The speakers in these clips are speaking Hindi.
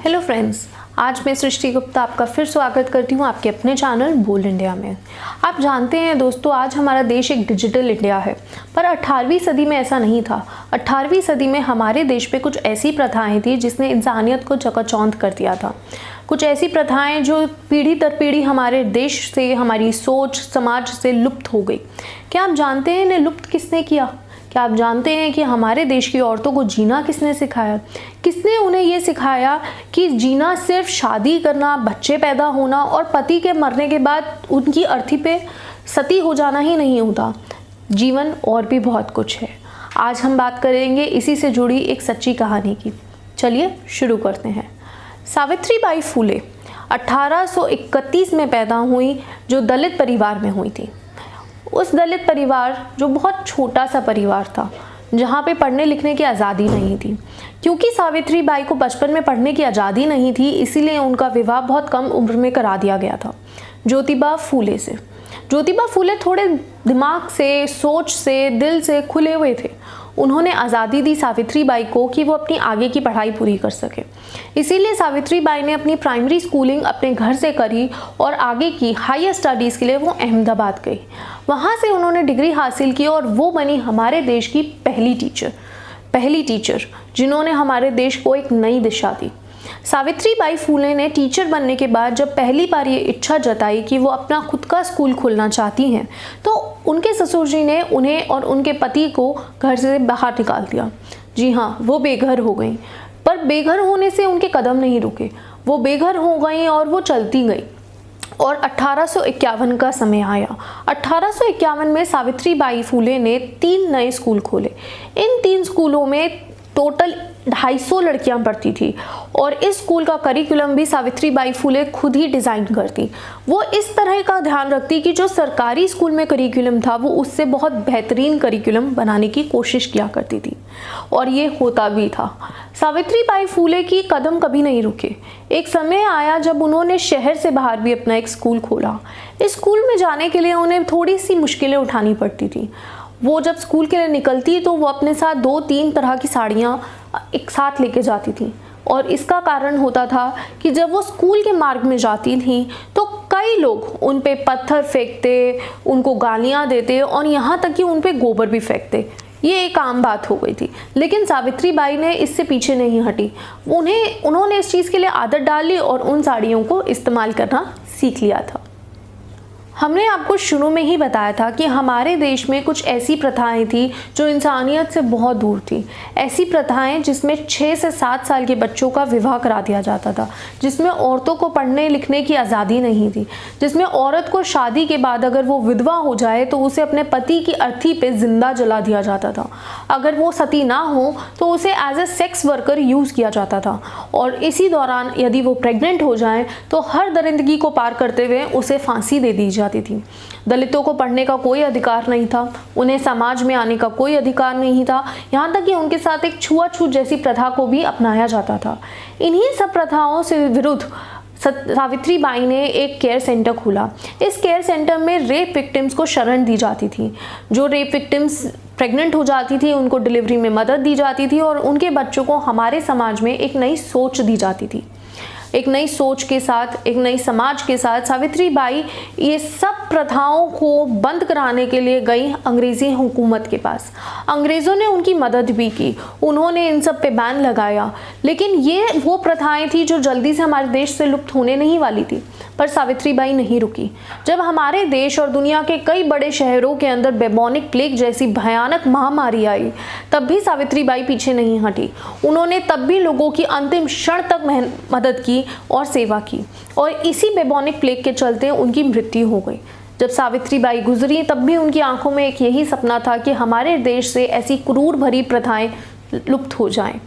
हेलो फ्रेंड्स, आज मैं सृष्टि गुप्ता आपका फिर स्वागत करती हूँ आपके अपने चैनल बोल्ड इंडिया में। आप जानते हैं दोस्तों, आज हमारा देश एक डिजिटल इंडिया है, पर 18वीं सदी में ऐसा नहीं था। 18वीं सदी में हमारे देश पे कुछ ऐसी प्रथाएं थी जिसने इंसानियत को चकाचौंध कर दिया था। कुछ ऐसी प्रथाएं जो पीढ़ी दर पीढ़ी हमारे देश से, हमारी सोच, समाज से लुप्त हो गई। क्या आप जानते हैं इन्हें लुप्त किसने किया? क्या आप जानते हैं कि हमारे देश की औरतों को जीना किसने सिखाया? किसने उन्हें ये सिखाया कि जीना सिर्फ शादी करना, बच्चे पैदा होना और पति के मरने के बाद उनकी अर्थी पे सती हो जाना ही नहीं होता। जीवन और भी बहुत कुछ है। आज हम बात करेंगे इसी से जुड़ी एक सच्ची कहानी की। चलिए शुरू करते हैं। सावित्रीबाई फुले 1831 में पैदा हुई, जो दलित परिवार में हुई थी। उस दलित परिवार जो बहुत छोटा सा परिवार था, जहाँ पे पढ़ने लिखने की आज़ादी नहीं थी। क्योंकि सावित्रीबाई को बचपन में पढ़ने की आज़ादी नहीं थी, इसीलिए उनका विवाह बहुत कम उम्र में करा दिया गया था ज्योतिबा फूले से। ज्योतिबा फूले थोड़े दिमाग से, सोच से, दिल से खुले हुए थे। उन्होंने आज़ादी दी सावित्रीबाई को कि वो अपनी आगे की पढ़ाई पूरी कर सके। इसीलिए सावित्रीबाई ने अपनी प्राइमरी स्कूलिंग अपने घर से करी और आगे की हायर स्टडीज़ के लिए वो अहमदाबाद गई। वहाँ से उन्होंने डिग्री हासिल की और वो बनी हमारे देश की पहली टीचर जिन्होंने हमारे देश को एक नई दिशा दी। सावित्रीबाई फूले ने टीचर बनने के बाद जब पहली बार ये इच्छा जताई कि वो अपना खुद का स्कूल खोलना चाहती हैं, तो उनके ससुर जी ने उन्हें और उनके पति को घर से बाहर निकाल दिया। जी हाँ, वो बेघर हो गई। पर बेघर होने से उनके कदम नहीं रुके। वो बेघर हो गई और वो चलती गई। और 1851 का समय आया। 1851 में सावित्रीबाई फूले ने 3 नए स्कूल खोले। इन 3 स्कूलों में टोटल 250 लड़कियां पढ़ती थी और इस स्कूल का करिकुलम भी सावित्रीबाई फूले खुद ही डिज़ाइन करती। वो इस तरह का ध्यान रखती कि जो सरकारी स्कूल में करिकुलम था वो उससे बहुत बेहतरीन करिकुलम बनाने की कोशिश किया करती थी, और ये होता भी था। सावित्रीबाई फूले की कदम कभी नहीं रुके। एक समय आया जब उन्होंने शहर से बाहर भी अपना एक स्कूल खोला। इस स्कूल में जाने के लिए उन्हें थोड़ी सी मुश्किलें उठानी पड़ती थी। वो जब स्कूल के लिए निकलती तो वो अपने साथ 2-3 तरह की साड़ियाँ एक साथ लेके जाती थी, और इसका कारण होता था कि जब वो स्कूल के मार्ग में जाती थी तो कई लोग उन पे पत्थर फेंकते, उनको गालियाँ देते और यहाँ तक कि उन पे गोबर भी फेंकते। ये एक आम बात हो गई थी, लेकिन सावित्रीबाई ने इससे पीछे नहीं हटी। उन्होंने इस चीज़ के लिए आदत डाली और उन साड़ियों को इस्तेमाल करना सीख लिया था। हमने आपको शुरू में ही बताया था कि हमारे देश में कुछ ऐसी प्रथाएं थी जो इंसानियत से बहुत दूर थी। ऐसी प्रथाएं जिसमें 6 से 7 साल के बच्चों का विवाह करा दिया जाता था, जिसमें औरतों को पढ़ने लिखने की आज़ादी नहीं थी, जिसमें औरत को शादी के बाद अगर वो विधवा हो जाए तो उसे अपने पति की अर्थी पे जिंदा जला दिया जाता था। अगर वो सती ना हो तो उसे as a sex worker use किया जाता था, और इसी दौरान यदि वो प्रेग्नेंट हो जाए तो हर दरिंदगी को पार करते हुए उसे फांसी दे दी जाती थी। दलितों को पढ़ने का कोई अधिकार नहीं था, उन्हें समाज में आने का कोई अधिकार नहीं था, यहाँ तक कि उनके साथ एक छुआछूत जैसी प्रथा को भी अपनाया जाता था। इन्हीं सब प्रथाओं से विरुद्ध सावित्रीबाई ने एक केयर सेंटर खोला। इस केयर सेंटर में रेप विक्टिम्स को शरण दी जाती थी। जो रेप विक्टिम्स प्रेग्नेंट हो जाती थी उनको डिलीवरी में मदद दी जाती थी, और उनके बच्चों को हमारे समाज में एक नई सोच दी जाती थी। एक नई सोच के साथ, एक नई समाज के साथ सावित्रीबाई ये सब प्रथाओं को बंद कराने के लिए गई अंग्रेज़ी हुकूमत के पास। अंग्रेज़ों ने उनकी मदद भी की, उन्होंने इन सब पे बैन लगाया, लेकिन ये वो प्रथाएं थी जो जल्दी से हमारे देश से लुप्त होने नहीं वाली थी। पर सावित्रीबाई नहीं रुकी। जब हमारे देश और दुनिया के कई बड़े शहरों के अंदर बेबॉनिक प्लेग जैसी भयानक महामारी आई, तब भी सावित्रीबाई पीछे नहीं हटी। उन्होंने तब भी लोगों की अंतिम क्षण तक मदद की और सेवा की, और इसी बेबॉनिक प्लेग के चलते उनकी मृत्यु हो गई। जब सावित्रीबाई गुजरी तब भी उनकी आंखों में एक यही सपना था कि हमारे देश से ऐसी क्रूर भरी प्रथाएं लुप्त हो जाएं।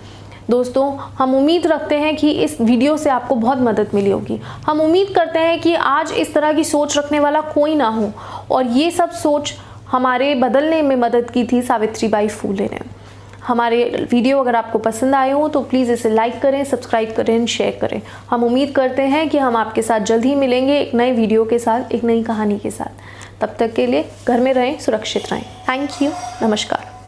दोस्तों, हम उम्मीद रखते हैं कि इस वीडियो से आपको बहुत मदद मिली होगी। हम उम्मीद करते हैं कि आज इस तरह की सोच रखने वाला कोई ना हो, और ये सब सोच हमारे बदलने में मदद की थी सावित्रीबाई फूले ने। हमारे वीडियो अगर आपको पसंद आए हो तो प्लीज़ इसे लाइक करें, सब्सक्राइब करें, शेयर करें। हम उम्मीद करते हैं कि हम आपके साथ जल्द ही मिलेंगे एक नए वीडियो के साथ, एक नई कहानी के साथ। तब तक के लिए घर में रहें, सुरक्षित रहें। थैंक यू, नमस्कार।